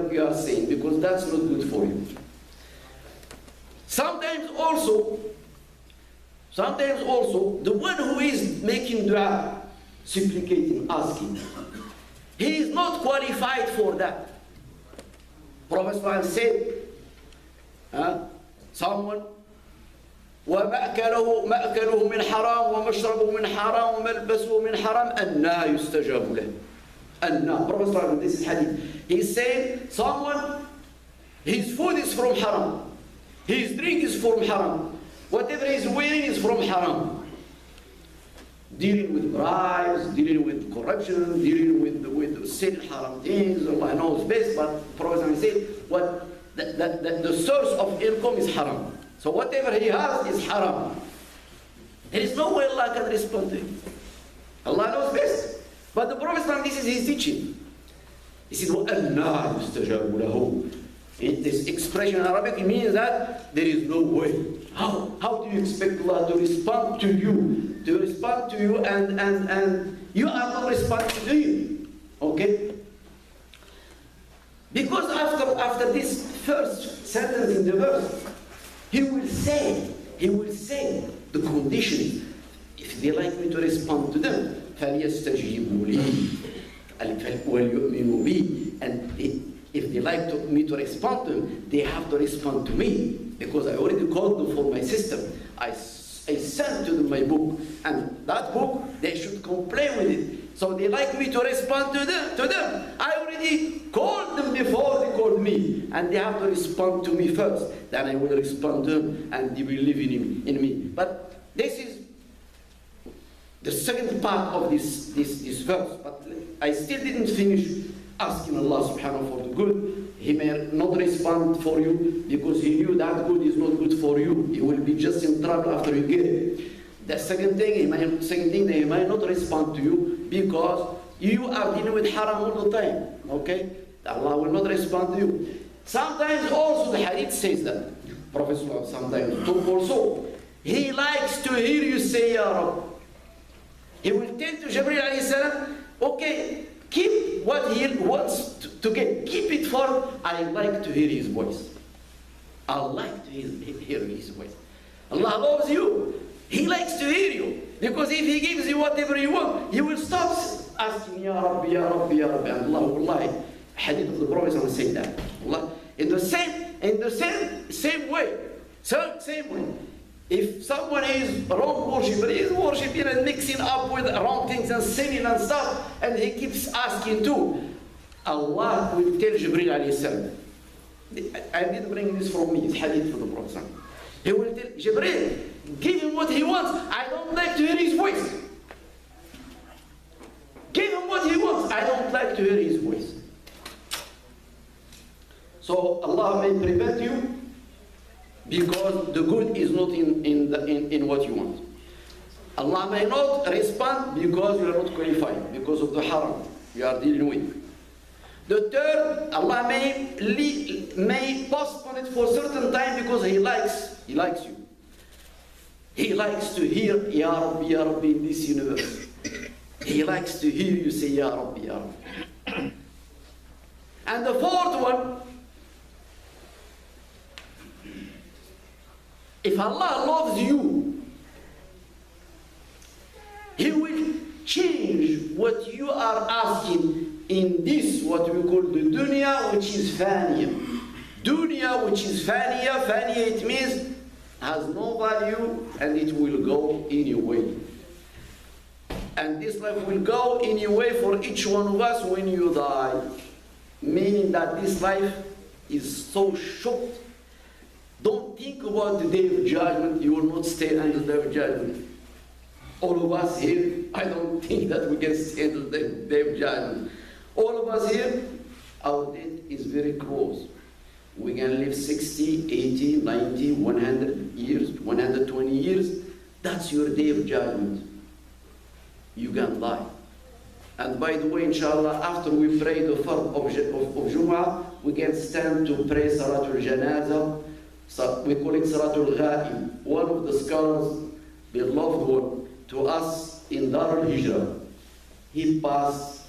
what you are saying, because that's not good for you. Sometimes also, the one who is making dua, supplicating, asking, he is not qualified for that. Prophet said, someone, وَمَأْكَلُهُ مِنْ حَرَامٍ وَمَشْرَبُهُ مِنْ حَرَامٍ وَمَلْبَسُهُ مِنْ حَرَامٍ أَنَّا يُسْتَجَابُ لَهُ. أَنَّا. Prophet, this is hadith. He's saying, someone, his food is from haram, his drink is from haram, whatever he's wearing is from haram. Dealing with bribes, dealing with corruption, dealing with selling haram things, Allah knows best, but Prophet said, the source of income is haram. So whatever he has is haram. There is no way Allah can respond to him. Allah knows best. But the Prophet, this is his teaching. He said, وَأَنَّا يُسْتَجَابُ لَهُ. This expression in Arabic means that there is no way. How do you expect Allah to respond to you? To respond to you and you are not responding to him. Okay? Because after this first sentence in the verse, he will say the conditions. If they like me to respond to them, فَلْيَسْتَجِيبُوا لِي وَلْيُؤْمِنُوا بِي. And if they like me to respond to them, they have to respond to me, because I already called them for my system. I sent to them my book, and that book, they should comply with it. So they like me to respond to them. I already called them before they called me, and they have to respond to me first. Then I will respond to them, and they will believe in me. But this is the second part of this verse. But I still didn't finish asking Allah subhanahu for the good. He may not respond for you because he knew that good is not good for you. You will be just in trouble after you get it. The second thing, he may not respond to you because you are dealing with haram all the time. Okay? Allah will not respond to you. Sometimes also the hadith says that. Prophet sometimes talk also. He likes to hear you say Ya Rab. He will tell to Jibreel alayhi salam, okay, keep what he wants to get. Keep it for, I like to hear his voice. I like to hear his voice. Allah loves you. He likes to hear you. Because if he gives you whatever you want, he will stop asking, Ya Rabbi, Ya Rabbi, Ya Rabbi. And Allah, wallahi, hadith of the Prophet said that. Allah, in the same way. Same way. If someone is wrong worshiper, he is worshipping and mixing up with wrong things and sinning and stuff, and he keeps asking too, Allah will tell Jibreel alayhi salam. I didn't bring this from me, it's hadith from the Prophet. He will tell Jibreel, give him what he wants. I don't like to hear his voice. Give him what he wants. I don't like to hear his voice. So Allah may prevent you because the good is not in what you want. Allah may not respond because you are not qualified, because of the haram you are dealing with. The third, Allah may postpone it for a certain time because He likes you. He likes to hear Ya Rabbi, Ya Rabbi in this universe. He likes to hear you say Ya Rabbi, Ya Rabbi. And the fourth one, if Allah loves you, He will change what you are asking in this, what we call the dunya, which is faniya. Dunya, which is faniya, it means has no value and it will go anyway. And this life will go anyway for each one of us when you die. Meaning that this life is so short. Don't think about the day of judgment. You will not stay until the day of judgment. All of us here, I don't think that we can stay until the day of judgment. All of us here, our death is very close. We can live 60, 80, 90, 100 years, 120 years. That's your day of judgment. You can die. And by the way, inshallah, after we pray the fard of Jumu'ah, we can stand to pray Salatul Janazah. So we call it Salatul Ghaib. One of the scholars, beloved one to us in Dar al-Hijrah, he passed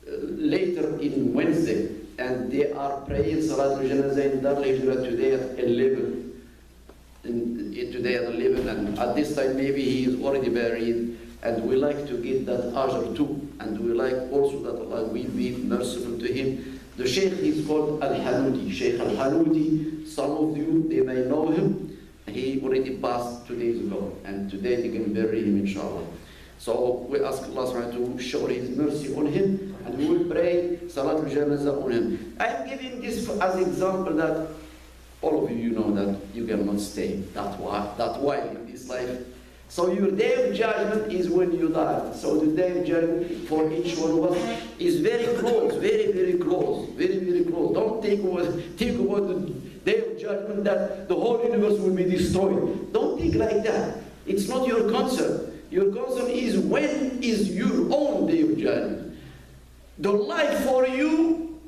later in Wednesday. and they are praying Salat al-Janazah in Dar al-Hijrah today at 11. Today at 11, and at this time maybe he is already buried, and we like to get that ajr too, and we like also that Allah will be merciful to him. The Sheikh is called Al-Hanuti, Sheikh Al-Hanuti. Some of you, they may know him. He already passed 2 days ago, and today they can bury him, inshallah. So we ask Allah subhanahu wa ta'ala to show His mercy on him, and we will pray Salat al-Janazah on him. I am giving this as example that all of you know that you cannot stay that while in this life. So your day of judgment is when you die. So the day of judgment for each one of us is very close, very, very close, very, very close. Don't think about the day of judgment that the whole universe will be destroyed. Don't think like that. It's not your concern. Your concern is when is your own day of judgment. The life for you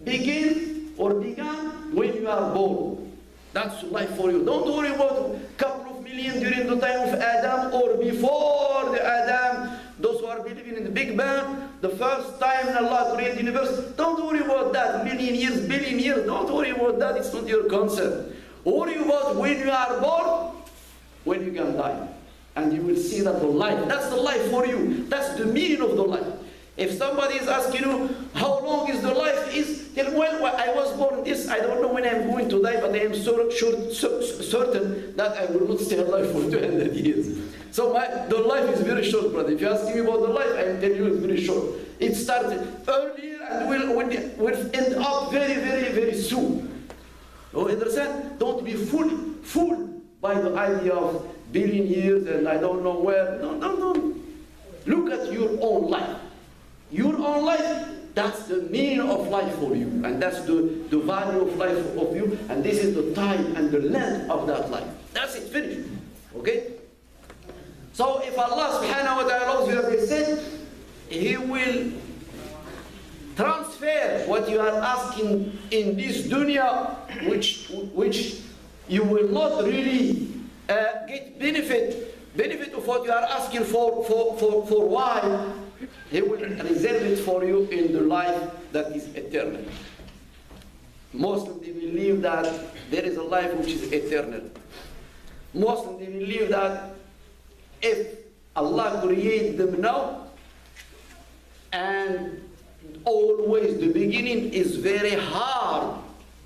began when you are born. That's life for you. Don't worry about a couple of million during the time of Adam or before the Adam. Those who are believing in the Big Bang, the first time Allah created the universe. Don't worry about that. Million years, billion years. Don't worry about that. It's not your concern. Worry about when you are born, when you can die. And you will see that the life, that's the life for you. That's the meaning of the life. If somebody is asking you, how long is the life is, tell well, I was born this, I don't know when I'm going to die, but I am certain that I will not stay alive for 200 years. So the life is very short, brother. If you ask me about the life, I will tell you it's very short. It started earlier and will end up very, very, very soon. You understand? Don't be fooled by the idea of billion years and I don't know where. No. Look at your own life. Your own life, that's the meaning of life for you. And that's the value of life of you. And this is the time and the length of that life. That's it, finished. Okay? So if Allah subhanahu wa ta'ala loves you, as I said, He will transfer what you are asking in this dunya, which you will not really get benefit of what you are asking for a while. He will reserve it for you in the life that is eternal. Muslims, they believe that there is a life which is eternal. Muslims, they believe that if Allah created them now, and always the beginning is very hard,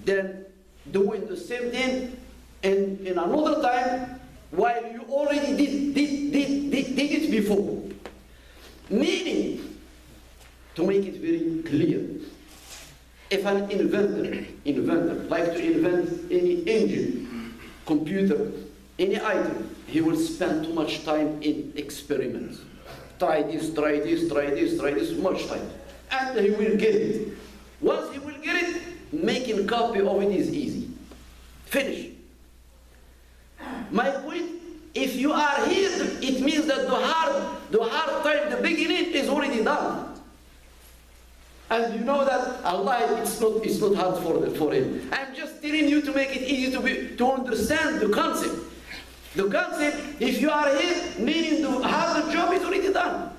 then doing the same thing in another time, while you already did it before. Meaning, to make it very clear, if an inventor like to invent any engine, computer, any item, he will spend too much time in experiments. Try this, much time. And he will get it. Once he will get it, making a copy of it is easy. Finish. My point, if you are here, it means that the hard time, the beginning is already done. And you know that Allah, it's not hard for him. I'm just telling you to make it easy to understand the concept. The concept, if you are here, meaning the hard job is already done.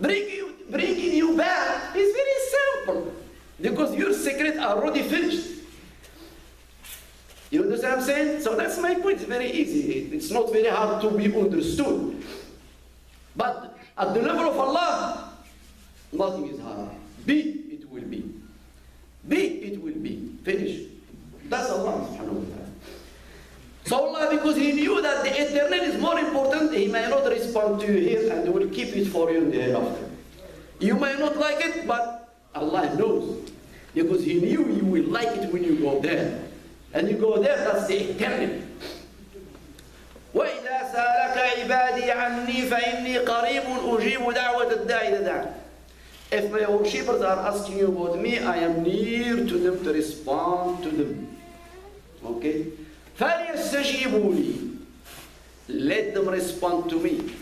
Bringing you back is very simple, because your secret are already finished. You understand what I'm saying? So that's my point. It's very easy. It's not very hard to be understood. But at the level of Allah, nothing is hard. Be, it will be. Be, it will be. Finish. That's Allah subhanahu wa ta'ala. So Allah, because He knew that the eternal is more important, He may not respond to you here and will keep it for you in the hereafter. You may not like it, but Allah knows. Because He knew you will like it when you go there. And you go there, that's the eternity. وَإِذَا سَأَلَكَ عِبَادِي عَنِّي فَإِنِّي قَرِيبٌ أُجِيبُ دَعْوَةَ الدَّاعِ إِذَا دَعَانِ. If my worshippers are asking you about me, I am near to them to respond to them. Okay? فَلْيَسْتَجِيبُوا لِي. Let them respond to me.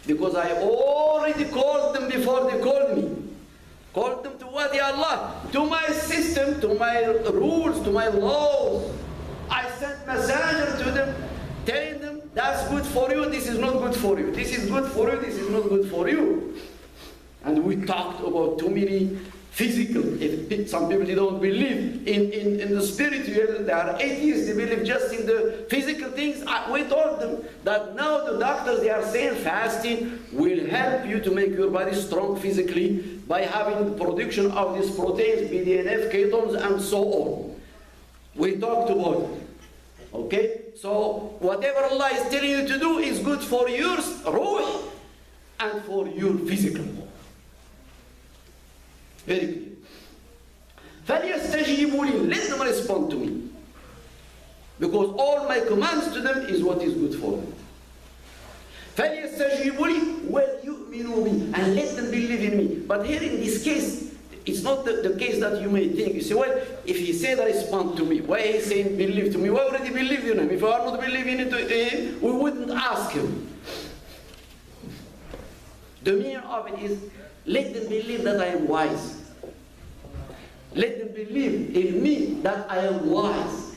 Because I already called them before they called me. Called them to what, Ya Allah? To my system, to my rules, to my laws. I sent messenger to them, telling them, that's good for you, this is not good for you. This is good for you, this is not good for you. And we talked about too many physical. If some people they don't believe in the spiritual, they are atheists, they believe just in the physical things. We told them that now the doctors, they are saying fasting will help you to make your body strong physically by having the production of these proteins, BDNF, ketones, and so on. We talked about it. Okay? So whatever Allah is telling you to do is good for your ruh and for your physical. Very clear. فَلْيَسْتَجِيبُوا لِي. Let them respond to me. Because all my commands to them is what is good for them. فَلْيَسْتَجِيبُوا لِي وَلْيُؤْمِنُوا بِي. And let them believe in me. But here in this case, it's not the case that you may think. You say, well, if he said respond to me, why is he saying believe to me? We already believe in him. If we are not believing in him, we wouldn't ask him. The meaning of it is, let them believe that I am wise. Let them believe in me that I am wise.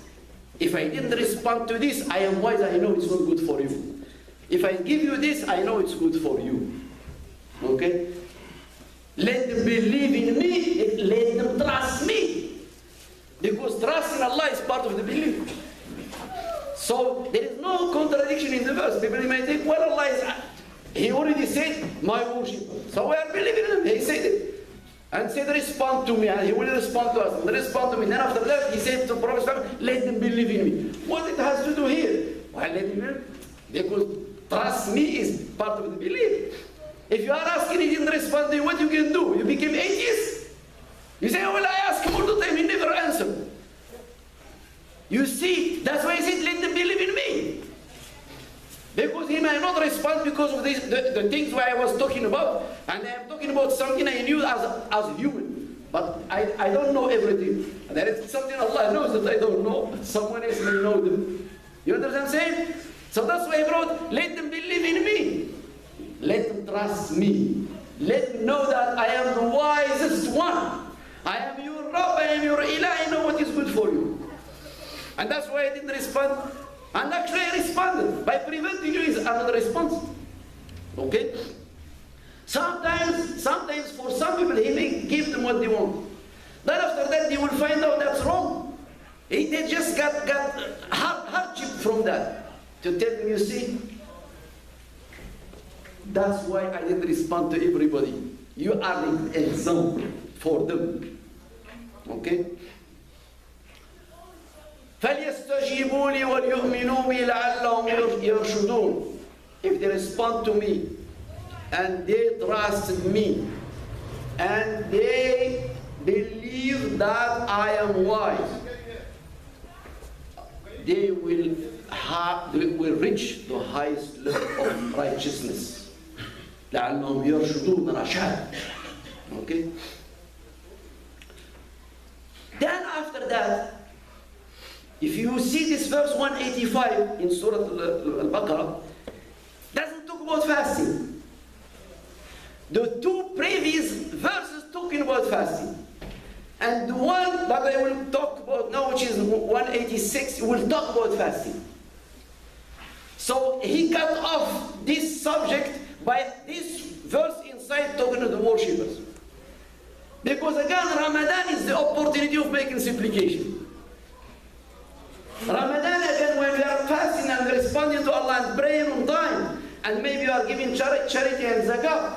If I didn't respond to this, I am wise, I know it's not good for you. If I give you this, I know it's good for you. Okay? Let them believe in me, let them trust me. Because trust in Allah is part of the belief. So there is no contradiction in the verse. People may think, well, Allah is... He already said, my worship. So we are believing in him. He said it. And said, respond to me. And he will respond to us. And respond to me. Then after that, he said to Prophet, let them believe in me. What it has to do here? Why let them believe? Because trust me is part of the belief. If you are asking, he didn't respond to you, what you can do? You become atheist? You say, oh, well, I ask him all the time. He never answered. You see, that's why he said, let them believe in me. Because he may not respond because of this, the things where I was talking about. And I am talking about something I knew as human. But I don't know everything. There is something Allah knows that I don't know. Someone else may know them. You understand what I'm saying? So that's why he wrote, let them believe in me. Let them trust me. Let them know that I am the wisest one. I am your Rabb, I am your Ilah. I know what is good for you. And that's why I didn't respond. And actually I responded by preventing you is another response. Okay? Sometimes for some people he may give them what they want. Then after that they will find out that's wrong. They just got hardship from that. To tell them, you see, that's why I didn't respond to everybody. You are an example for them. Okay? فَلْيَسْتَجِيبُوا لِي وَلْيُؤْمِنُوا بِي لَعَلَّهُمْ يَرْشُدُونَ. If they respond to me, and they trust me, and they believe that I am wise, they will reach the highest level of righteousness. لَعَلَّهُمْ يَرْشُدُونَ رَشَادًا. Okay? Then after that, if you see this verse 185 in Surah Al-Baqarah, doesn't talk about fasting. The two previous verses talking about fasting. And the one that I will talk about now, which is 186, will talk about fasting. So he cut off this subject by this verse inside talking to the worshippers. Because again, Ramadan is the opportunity of making supplication. Ramadan again, when we are fasting and responding to Allah and praying on time, and maybe you are giving charity and zakah,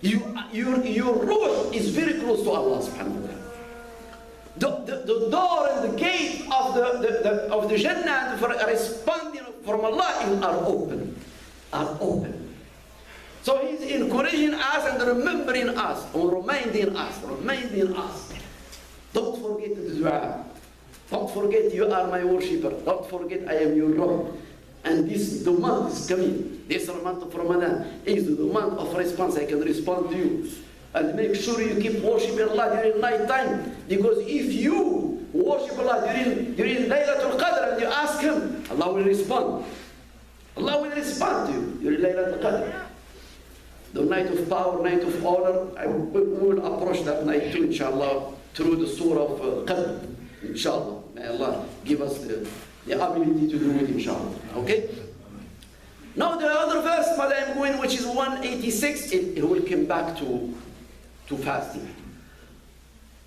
your ruh is very close to Allah subhanahu wa ta'ala. The door and the gate of the Jannah for responding from Allah are open. So he's encouraging us and remembering us, or reminding us. Don't forget the dua. Don't forget you are my worshipper. Don't forget I am your Lord. And the month is coming. This month of Ramadan is the month of response. I can respond to you. And make sure you keep worshiping Allah during night time. Because if you worship Allah during Laylatul Qadr and you ask Him, Allah will respond. Allah will respond to you during Laylatul Qadr. The night of power, night of honor, we will approach that night too, inshallah, through the surah of Qadr. Inshallah. May Allah give us the ability to do it, inshallah. Okay? Now the other verse that I'm going, which is 186, it will come back to fasting.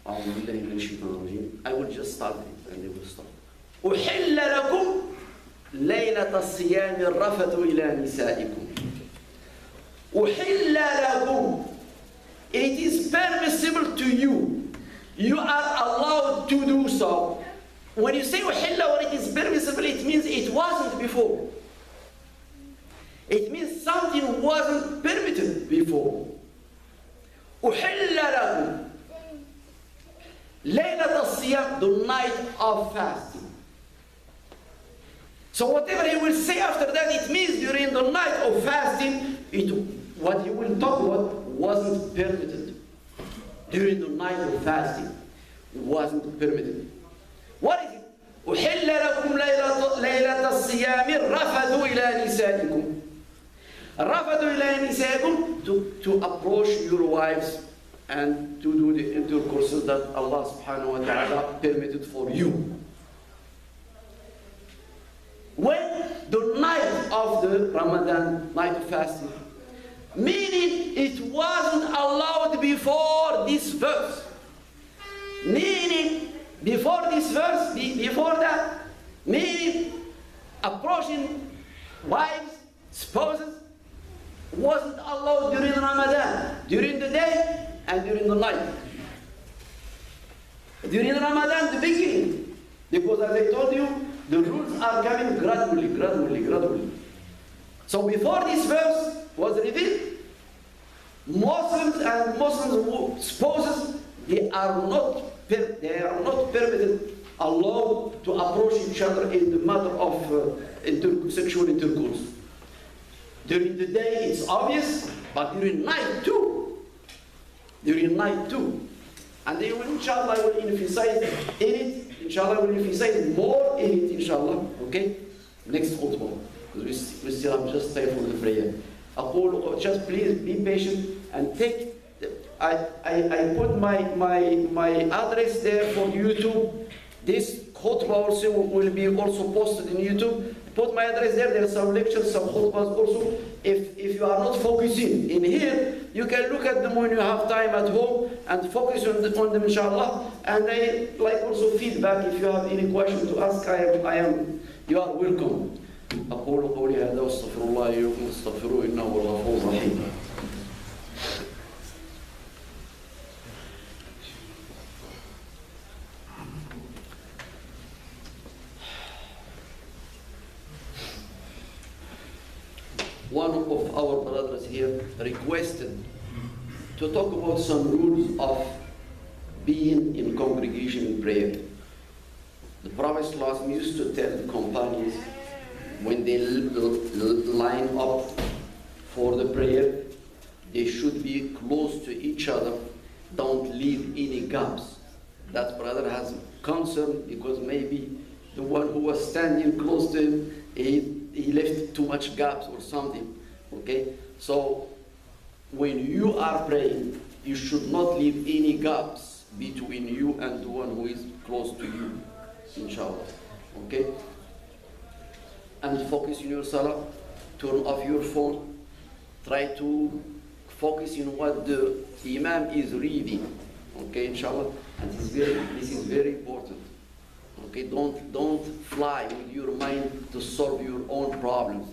I will just start it and they will stop. أحل لكم ليلة الصيام الرفث إلى نسائكم. أحل لكم. It is permissible to you. You are allowed to do so. When you say أحل, when it is permissible, it means it wasn't before. It means something wasn't permitted before. أحل لكم ليلة الصيام, the night of fasting. So whatever he will say after that, it means during the night of fasting, what he will talk about wasn't permitted. During the night of fasting, wasn't permitted. What is it? أحل لكم ليلة الصيام الرفث إلى نسائكم. الرفث إلى نسائكم, to approach your wives and to do the intercourses that Allah subhanahu wa ta'ala permitted for you. When the night of the Ramadan, night of fasting, meaning it wasn't allowed before this verse. Meaning, before this verse, before that, meaning approaching wives, spouses, wasn't allowed during Ramadan, during the day and during the night. During Ramadan, the beginning, because as I told you, the rules are coming gradually. So before this verse was revealed, Muslims and Muslims spouses, they are not permitted, allowed to approach each other in the matter of sexual intercourse. During the day it's obvious, but during night too. And they will, inshallah, will emphasize in it. Inshallah, will emphasize more in it, inshallah. Okay? Next khutbah. We still have just time for the prayer. Just please be patient and take. I put my address there for YouTube. This khutbah also will be also posted in YouTube. Put my address there. There are some lectures, some khutbahs also. If you are not focusing in here, you can look at them when you have time at home and focus on them, inshallah. And I like also feedback. If you have any question to ask, you are welcome. أقول قولي هذا واستغفر الله لكم واستغفروه إنه هو الغفور الرحيم. One of our brothers here requested to talk about some rules of being in congregation in prayer. The Prophet ﷺ used to tell the companions when they line up for the prayer, they should be close to each other. Don't leave any gaps. That brother has concern because maybe the one who was standing close to him, he left too much gaps or something. Okay? So when you are praying, you should not leave any gaps between you and the one who is close to you, inshallah. Okay? And focus in your salah, turn off your phone, try to focus in what the Imam is reading. Okay, inshallah. And this is very important. Okay, don't fly with your mind to solve your own problems.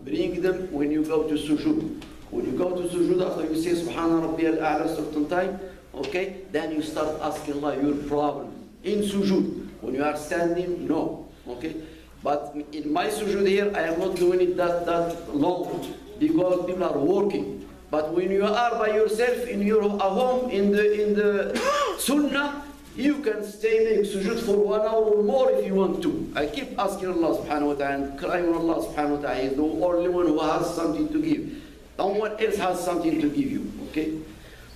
Bring them when you go to sujood. When you go to sujood, after you say Subhana Rabbi al-A'la certain time, okay, then you start asking Allah your problem. In sujood, when you are standing, no. Okay? But in my sujood here, I am not doing it that long because people are working. But when you are by yourself in your home in the sunnah, you can stay make sujood for 1 hour or more if you want to. I keep asking Allah subhanahu wa ta'ala and crying on Allah subhanahu wa ta'ala. He is the only one who has something to give. No one else has something to give you. Okay?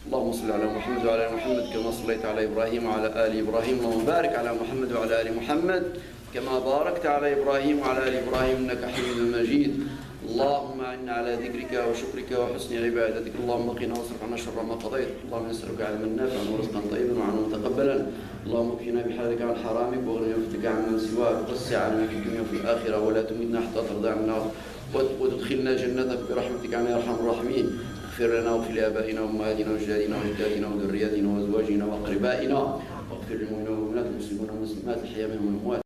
اللهم صل على محمد وعلى ال محمد كما صليت على ابراهيم وعلى ال ابراهيم اللهم بارك على محمد وعلى ال محمد كما باركت على ابراهيم وعلى ال ابراهيم انك حميد مجيد. اللهم اعنا على ذكرك وشكرك وحسن عبادتك. اللهم قنا واصرف عنا شر ما قضيت. اللهم نسالك علما نافعا ورزقا طيبا وعملا متقبلا. اللهم اكفنا بحلالك عن حرامك واغننا بفضلك عمن سواك. وسع علينا في الدنيا وفي الاخره ولا تمتنا حتى ترضى عنا وتدخلنا جنتك برحمتك يا ارحم الراحمين. اغفر لنا واغفر لآبائنا وأمهاتنا وأجدادنا وأجدادنا وذرياتنا وأزواجنا وأقربائنا، واغفر للمؤمنين والمؤمنات والمسلمين والمسلمات الأحياء منهم والأموات.